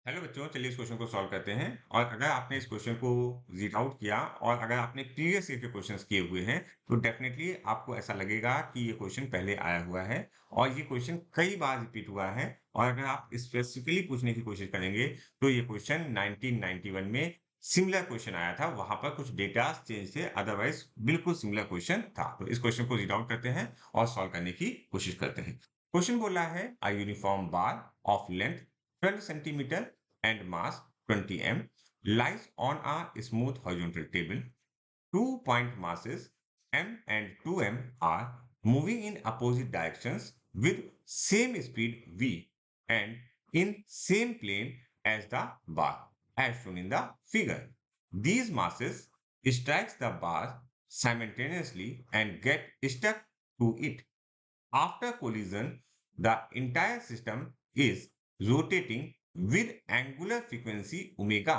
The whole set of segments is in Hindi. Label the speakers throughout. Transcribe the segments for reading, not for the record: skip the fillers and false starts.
Speaker 1: हेलो बच्चों, चलिए इस क्वेश्चन को सॉल्व करते हैं। और अगर आपने इस क्वेश्चन को रीड आउट किया और अगर आपने प्रीवियस ईयर के क्वेश्चंस किए हुए हैं तो डेफिनेटली आपको ऐसा लगेगा कि ये क्वेश्चन पहले आया हुआ है और ये क्वेश्चन कई बार रिपीट हुआ है। और अगर आप स्पेसिफिकली पूछने की कोशिश करेंगे तो ये क्वेश्चन 1991 में सिमिलर क्वेश्चन आया था। वहां पर कुछ डेटा चेंज थे, अदरवाइज बिल्कुल सिमिलर क्वेश्चन था। तो इस क्वेश्चन को रीड आउट करते हैं और सॉल्व करने की कोशिश करते हैं। क्वेश्चन बोला है a uniform bar of length 12 centimeter and mass 20 m lies on a smooth horizontal table. Two point masses m and 2m are moving in opposite directions with same speed v and in same plane as the bar as shown in the figure. These masses strikes the bar simultaneously and get stuck to it. After collision, the entire system is rotating with angular frequency omega.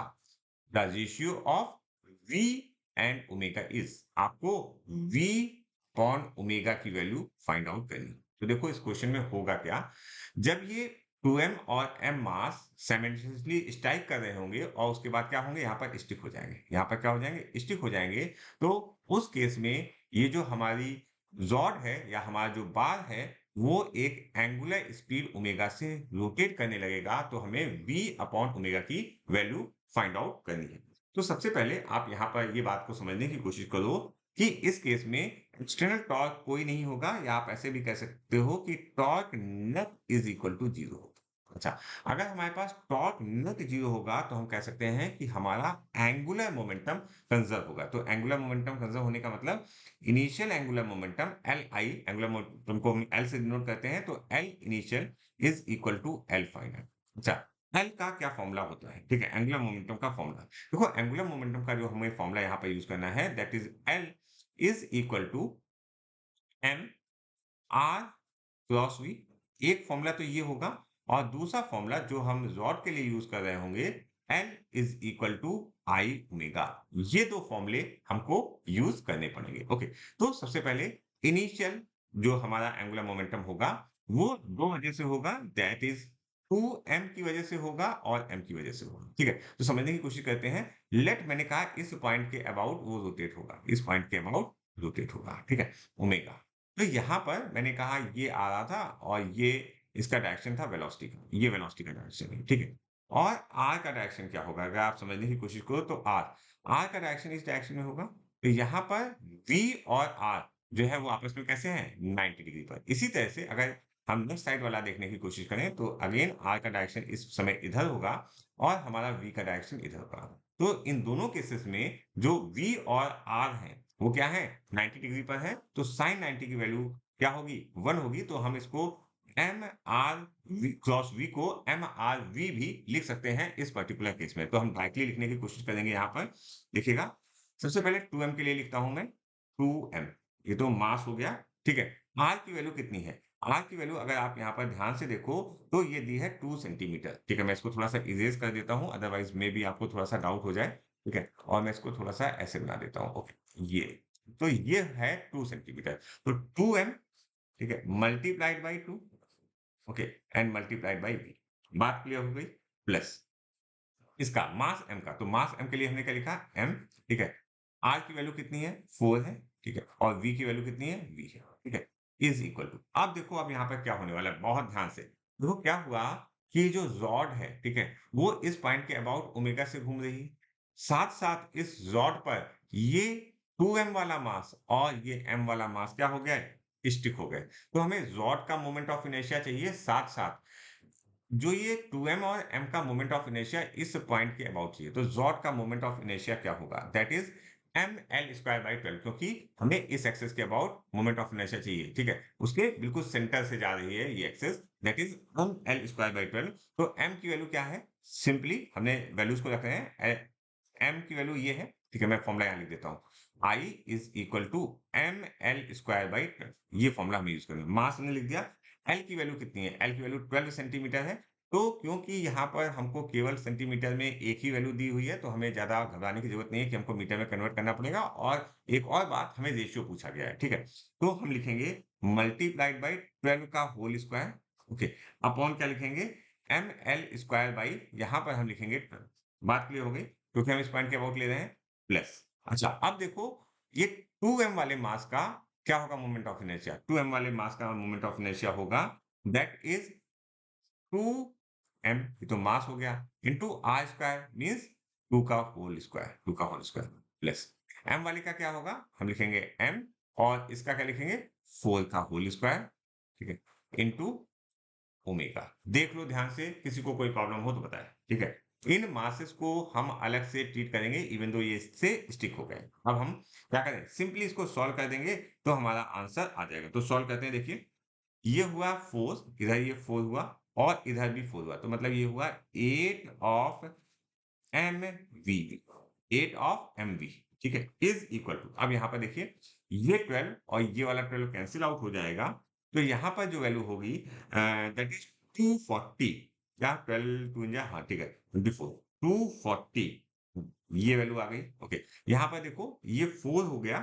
Speaker 1: The ratio of V and omega is आपको V upon omega की वैल्यू फाइंड आउट करनी। तो देखो इस क्वेश्चन में होगा क्या, जब ये 2m और m मास साइमल्टेनियसली स्ट्राइक कर रहे होंगे और उसके बाद क्या होंगे, यहाँ पर स्टिक हो जाएंगे। यहाँ पर क्या हो जाएंगे, स्टिक हो जाएंगे। तो उस केस में ये जो हमारी रॉड है या हमारा जो बार है वो एक एंगुलर स्पीड ओमेगा से रोटेट करने लगेगा। तो हमें v अपॉन ओमेगा की वैल्यू फाइंड आउट करनी है। तो सबसे पहले आप यहाँ पर ये बात को समझने की कोशिश करो कि इस केस में एक्सटर्नल टॉर्क कोई नहीं होगा, या आप ऐसे भी कह सकते हो कि torque net is equal to zero. अच्छा, अगर हमारे पास टॉर्क नेट जीरो होगा तो हम कह सकते हैं कि हमारा एंगुलर मोमेंटम कंजर्व होगा। तो एंगुलर मोमेंटम कंजर्व होने का मतलब initial angular momentum L I, angular momentum को हम एल से डिनोट करते हैं, तो L initial is equal to L final. अच्छा, एल का क्या फॉर्मूला होता है, ठीक है, एंगुलर मोमेंटम का फॉर्मूला। देखो एंगुलर मोमेंटम का जो हमें फॉर्मूला यहाँ पर यूज करना है, that is L is equal to M R cross V. एक फॉर्मूला तो ये होगा, और दूसरा फॉर्मूला जो हम रॉड के लिए यूज कर रहे होंगे, L is equal to I omega. ये दो फॉर्मूले हमको यूज करने पड़ेंगे। ओके, तो सबसे पहले इनिशियल जो हमारा एंगुलर मोमेंटम होगा वो दो वजह से होगा, दैट इज 2m की वजह से होगा और m की वजह से होगा। ठीक है, तो समझने की कोशिश करते हैं। लेट मैंने कहा इस पॉइंट के अबाउट वो रोटेट होगा, इस पॉइंट के अबाउट रोटेट होगा, ठीक है, ओमेगा। तो यहाँ पर मैंने कहा ये आ रहा था और ये इसका डायरेक्शन था वेलोसिटी का, ये वेलोसिटी का डायरेक्शन है, ठीक है। और आर का डायरेक्शन क्या होगा, अगर आप समझने की कोशिश करो तो आर आर का डायरेक्शन इस डायरेक्शन में होगा। तो यहाँ पर वी और आर जो है वो आपस में कैसे हैं, 90 डिग्री पर। इसी तरह से अगर हम लेफ्ट साइड वाला देखने की कोशिश करें तो अगेन आर का डायरेक्शन इस समय इधर होगा और हमारा वी का डायरेक्शन इधर होगा। तो इन दोनों केसेस में जो वी और आर है वो क्या है, 90 डिग्री पर है। तो साइन 90 की वैल्यू क्या होगी, 1 होगी। तो हम इसको M R V cross V को एम आर वी भी लिख सकते हैं इस पर्टिकुलर केस में। तो हम डायरेक्टली लिखने की कोशिश करेंगे। यहाँ पर देखिएगा, सबसे पहले 2m के लिए लिखता हूं मैं, 2m, ये तो मास हो गया, ठीक है। आर की वैल्यू कितनी है, आर की वैल्यू अगर आप यहाँ पर ध्यान से देखो तो ये दी है 2 सेंटीमीटर, ठीक है। मैं इसको थोड़ा सा इरेज कर देता हूँ, अदरवाइज मे भी आपको थोड़ा सा डाउट हो जाए, ठीक है। और मैं इसको थोड़ा सा ऐसे बना देता हूँ, ओके। ये तो ये है 2 सेंटीमीटर। तो 2m, ठीक है, multiplied by 2, okay, and multiplied by v। बात क्लियर हो गई। प्लस इसका मास m का, तो मास m के लिए हमने क्या लिखा, m, ठीक है। r की वैल्यू कितनी है, 4 है, ठीक है। और v की वैल्यू कितनी है, v है, ठीक है। इज इक्वल टू, अब देखो अब यहाँ पर क्या होने वाला है, बहुत ध्यान से देखो क्या हुआ कि ये जो रॉड है, ठीक है, वो इस पॉइंट के अबाउट ओमेगा से घूम रही है। साथ साथ इस रॉड पर ये 2m वाला मास और ये m वाला मास क्या हो गया है, स्टिक हो गए। तो हमें रॉड का मोमेंट ऑफ इनर्शिया चाहिए, साथ साथ जो ये 2m और m का मोमेंट ऑफ इनर्शिया इस पॉइंट के अबाउट चाहिए। तो रॉड का मोमेंट ऑफ इनर्शिया क्या होगा, दैट इज ml² by 12, क्योंकि हमें इस एक्सिस के अबाउट मोमेंट ऑफ इनर्शिया चाहिए, ठीक है। उसके बिल्कुल सेंटर से जा रही है ये एक्सिस, दैट इज ml²by 12। तो m की वैल्यू क्या है, सिंपली हमने वैल्यूज को रख रहे हैं। m की वैल्यू ये है, ठीक है। मैं फॉर्मूला यहाँ लिख देता हूँ, I is equal to ml²by 12। ये फॉर्मूला हमें यूज करेंगे। मास हमने लिख दिया। एल की वैल्यू कितनी है, एल की वैल्यू 12 सेंटीमीटर है। तो क्योंकि यहाँ पर हमको केवल सेंटीमीटर में एक ही वैल्यू दी हुई है, तो हमें ज्यादा घबराने की जरूरत नहीं है कि हमको मीटर में कन्वर्ट करना पड़ेगा। और एक और बात, हमें रेशियो पूछा गया है, ठीक है। तो हम लिखेंगे मल्टीप्लाइड बाई 12 का होल स्क्वायर, ओके, अपॉन क्या लिखेंगे, एम एल स्क्वायर बाई यहाँ पर हम लिखेंगे 12। बात क्लियर हो गई, क्योंकि हम इस पॉइंट के अबाउट ले रहे हैं प्लस। अच्छा, अब देखो ये 2m वाले मास का क्या होगा मोमेंट ऑफ इनर्शिया? 2m वाले मास का मोमेंट ऑफ इनर्शिया होगा दैट इज 2m, ये तो मास हो गया, इंटू आर स्क्वायर मीन्स 2 का होल स्क्वायर, 2 का होल स्क्वायर प्लस m वाले का क्या होगा, हम लिखेंगे m और इसका क्या लिखेंगे 4 का होल स्क्वायर, ठीक है, इंटू ओमेगा। देख लो ध्यान से, किसी को कोई प्रॉब्लम हो तो बताएं, ठीक है। इन मासेस को हम अलग से ट्रीट करेंगे इवन दो ये इससे स्टिक हो गए। अब हम क्या करें, सिंपली इसको सॉल्व कर देंगे तो हमारा आंसर आ जाएगा। तो सॉल्व करते हैं, देखिए ये हुआ 4, इधर ये 4 हुआ और इधर भी 4 हुआ, तो मतलब ये हुआ 8 of M V, 8 of M V, ठीक है, इज इक्वल टू, अब यहाँ पर देखिए ये 12 और ये वाला 12 कैंसिल आउट हो जाएगा, तो यहाँ पर जो वैल्यू होगी दैट इज 240, क्या 12 2 जा, हाँ ठीक है 24, 240 ये वैल्यू आ गई। ओके, यहाँ पर देखो ये 4 हो गया,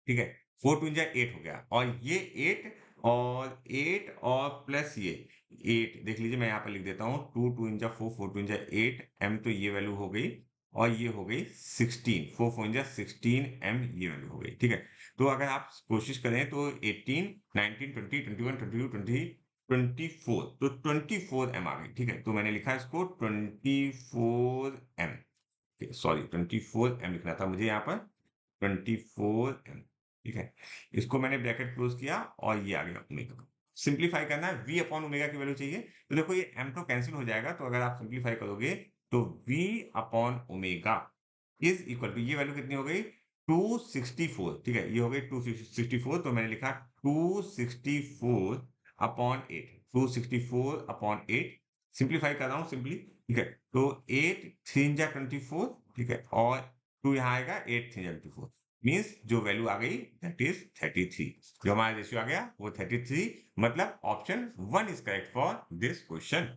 Speaker 1: ठीक है, 4 टू जा 8 हो गया और ये 8 और 8 और प्लस ये 8 देख लीजिए, मैं यहाँ पर लिख देता हूँ 2 टू जा 4, 4 टू जा 8 m, तो ये वैल्यू हो गई और ये हो गई 16, 4 4 जा 16 m, ये वैल्यू हो गई, ठीक है। तो अगर आप कोशिश करें तो 18 19 20 21 22 20 24, तो 24 m आ गई, ठीक है। तो मैंने लिखा इसको 24 m, सॉरी 24 m लिखना था मुझे यहाँ पर 24 m, ठीक है। इसको मैंने ब्रैकेट क्लोज किया और ये आ गया ओमेगा। सिंप्लीफाई करना है, v अपॉन ओमेगा की वैल्यू चाहिए, तो देखो ये m तो कैंसिल हो जाएगा, तो अगर आप सिंप्लीफाई करोगे तो v upon omega is equal to, ये वैल्यू कितनी हो गई 264, ठीक है, ये हो गई 264, तो मैंने लिखा 264 अपॉन 8, 264 अपॉन 8, सिंप्लीफाई कर रहा हूँ सिंपली, ठीक है। तो 8 3 जा 24, ठीक है, और 2 यहाँ आएगा 8 3 जा 24, मीन्स जो वैल्यू आ गई दैट इज 33, जो हमारा रेशियो आ गया वो 33, मतलब option 1 is correct for this question.